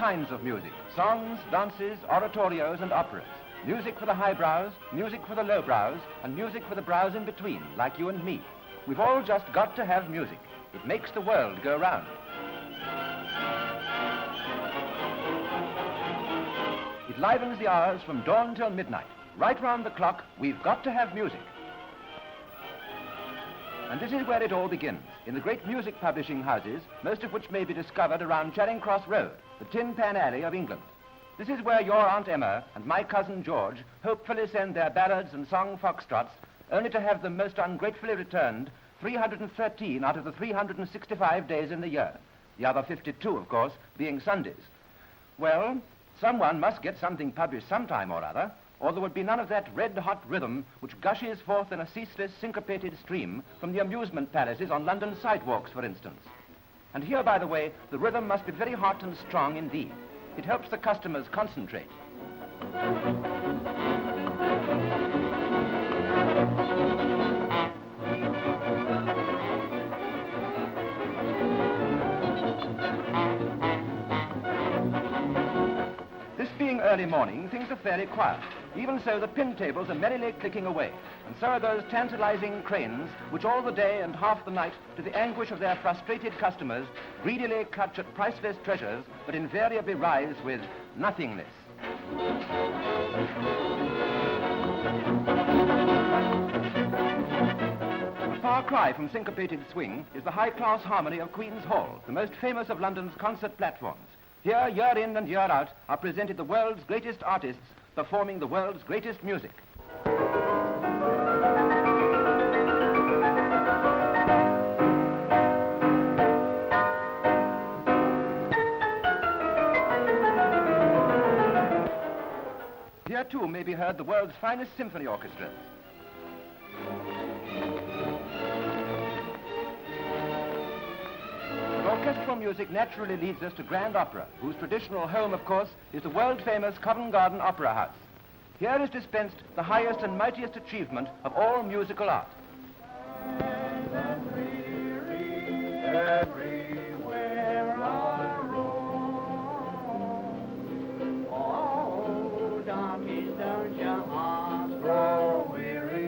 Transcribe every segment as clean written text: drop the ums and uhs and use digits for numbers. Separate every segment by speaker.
Speaker 1: kinds of music: songs, dances, oratorios, and operas. Music for the highbrows, music for the lowbrows, and music for the brows in between, like you and me. We've all just got to have music. It makes the world go round. It livens the hours from dawn till midnight. Right round the clock, we've got to have music. And this is where it all begins, in the great music publishing houses, most of which may be discovered around Charing Cross Road, the Tin Pan Alley of England. This is where your Aunt Emma and my cousin George hopefully send their ballads and song foxtrots, only to have them most ungratefully returned 313 out of the 365 days in the year. The other 52, of course, being Sundays. Well, someone must get something published sometime or other, or there would be none of that red-hot rhythm which gushes forth in a ceaseless, syncopated stream from the amusement palaces on London sidewalks, for instance. And here, by the way, the rhythm must be very hot and strong indeed. It helps the customers concentrate. This being early morning, things are fairly quiet. Even so, the pin tables are merrily clicking away, and so are those tantalizing cranes which all the day and half the night, to the anguish of their frustrated customers, greedily clutch at priceless treasures, but invariably rise with nothingness. A far cry from syncopated swing is the high-class harmony of Queen's Hall, the most famous of London's concert platforms. Here, year in and year out, are presented the world's greatest artists performing the world's greatest music. Here, too, may be heard the world's finest symphony orchestras. Orchestral music naturally leads us to grand opera, whose traditional home, of course, is the world-famous Covent Garden Opera House. Here is dispensed the highest and mightiest achievement of all musical art.
Speaker 2: Everywhere I roam, oh, donkeys, don't your hearts grow weary?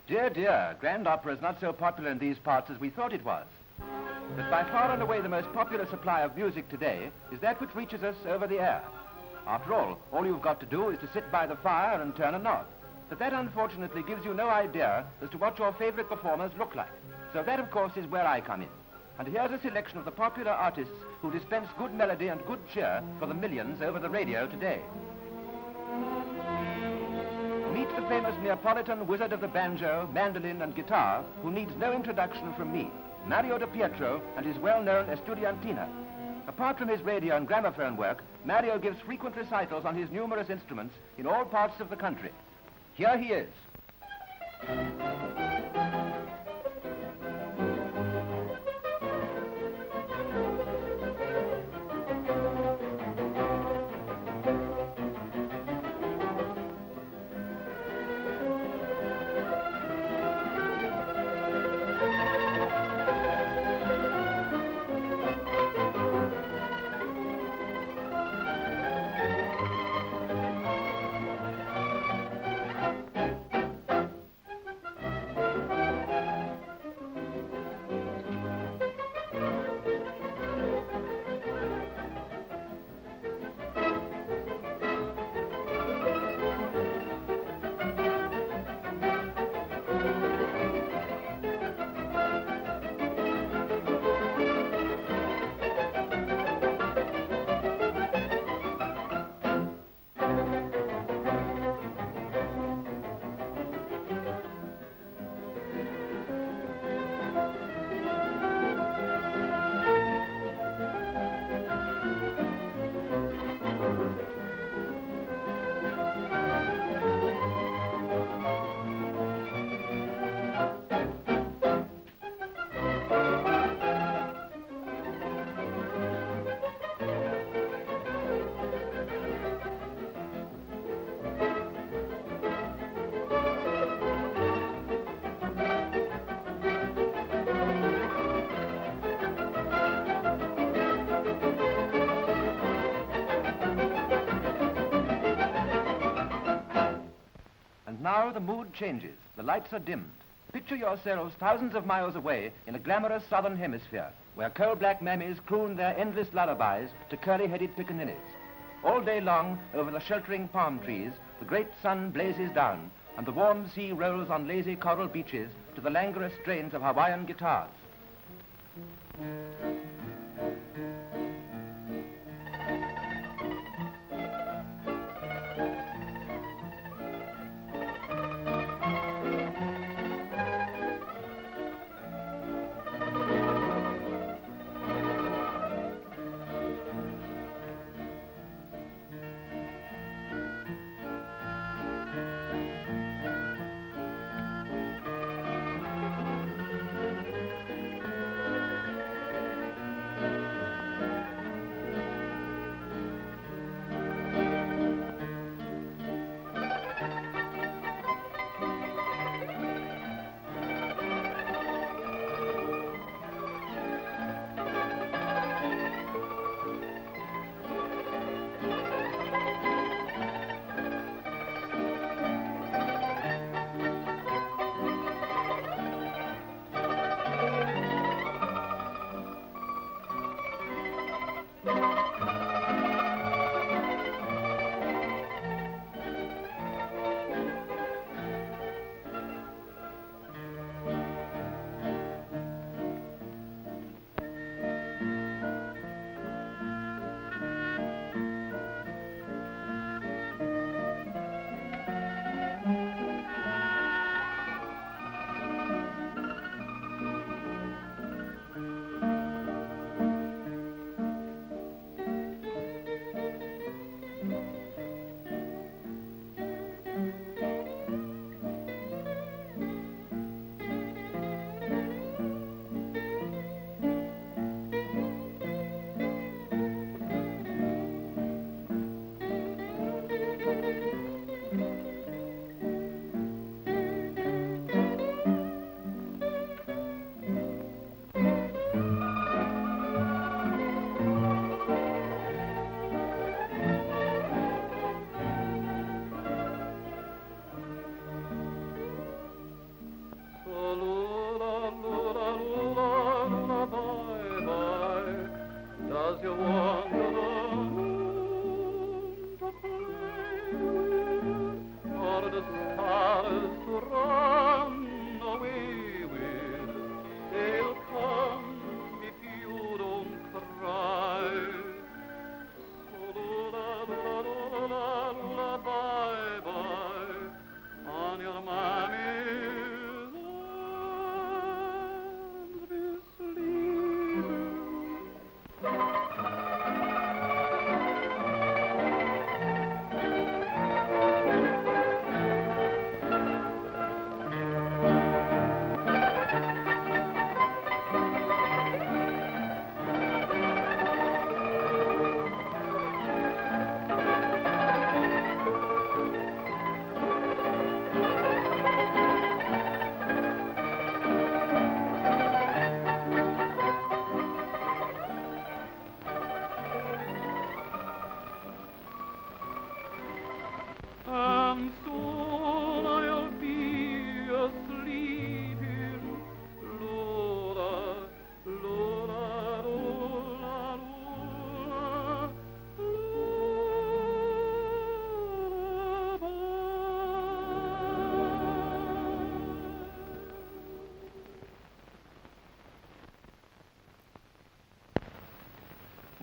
Speaker 1: Dear, dear, grand opera is not so popular in these parts as we thought it was. But by far and away the most popular supply of music today is that which reaches us over the air. After all you've got to do is to sit by the fire and turn a knob. But that unfortunately gives you no idea as to what your favorite performers look like. So that, of course, is where I come in. And here's a selection of the popular artists who dispense good melody and good cheer for the millions over the radio today. Meet the famous Neapolitan wizard of the banjo, mandolin, and guitar, who needs no introduction from me, Mario de Pietro and his well-known Estudiantina. Apart from his radio and gramophone work, Mario gives frequent recitals on his numerous instruments in all parts of the country. Here he is. now the mood changes. The lights are dimmed. Picture yourselves thousands of miles away in a glamorous southern hemisphere, where coal-black mammies croon their endless lullabies to curly-headed pickaninnies. All day long, over the sheltering palm trees, the great sun blazes down, and the warm sea rolls on lazy coral beaches to the languorous strains of Hawaiian guitars.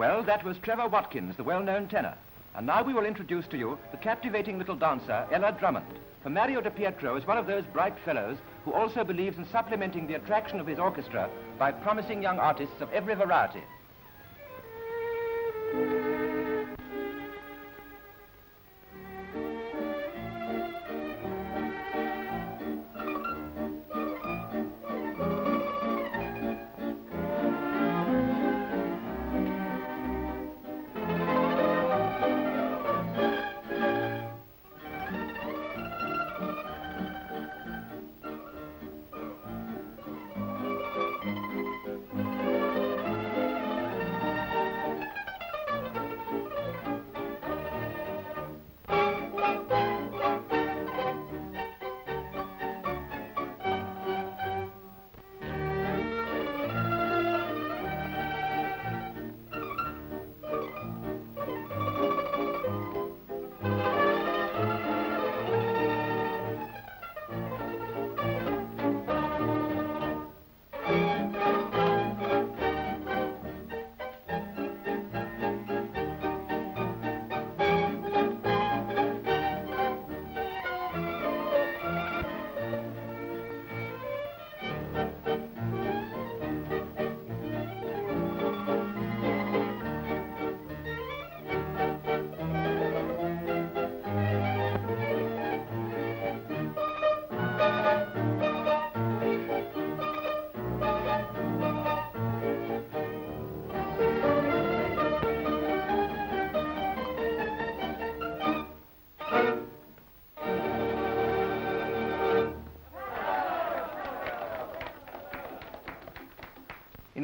Speaker 1: Well, that was Trevor Watkins, the well-known tenor. And now we will introduce to you the captivating little dancer, Drummond. For Mario de Pietro is one of those bright fellows who also believes in supplementing the attraction of his orchestra by promising young artists of every variety.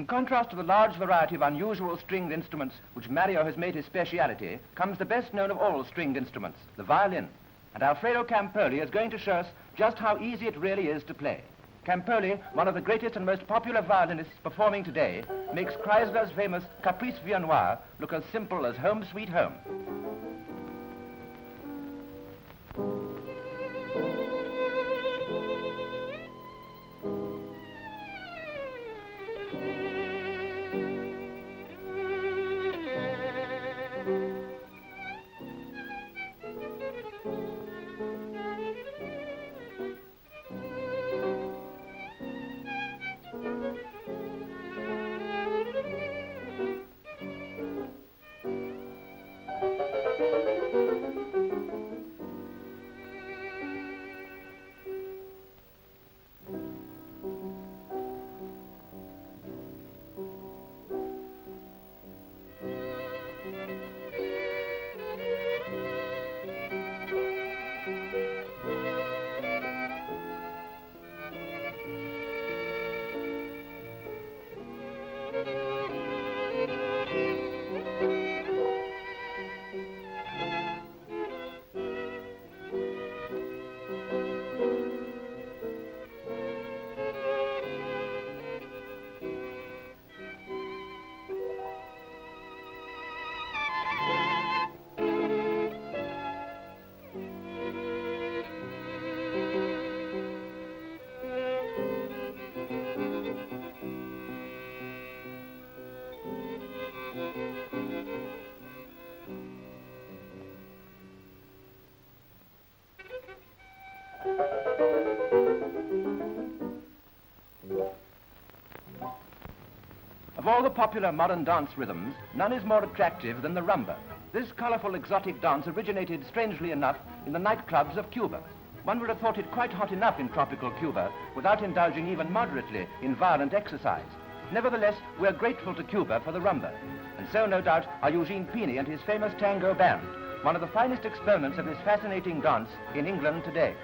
Speaker 1: In contrast to the large variety of unusual stringed instruments which Mario has made his speciality, comes the best known of all stringed instruments, the violin. And Alfredo Campoli is going to show us just how easy it really is to play. Campoli, one of the greatest and most popular violinists performing today, makes Kreisler's famous Caprice Viennois look as simple as Home Sweet Home. Of all the popular modern dance rhythms, none is more attractive than the rumba. This colorful exotic dance originated, strangely enough, in the nightclubs of Cuba. One would have thought it quite hot enough in tropical Cuba without indulging even moderately in violent exercise. Nevertheless, we're grateful to Cuba for the rumba. And so, no doubt, are Eugene Pini and his famous Tango band, one of the finest exponents of this fascinating dance in England today.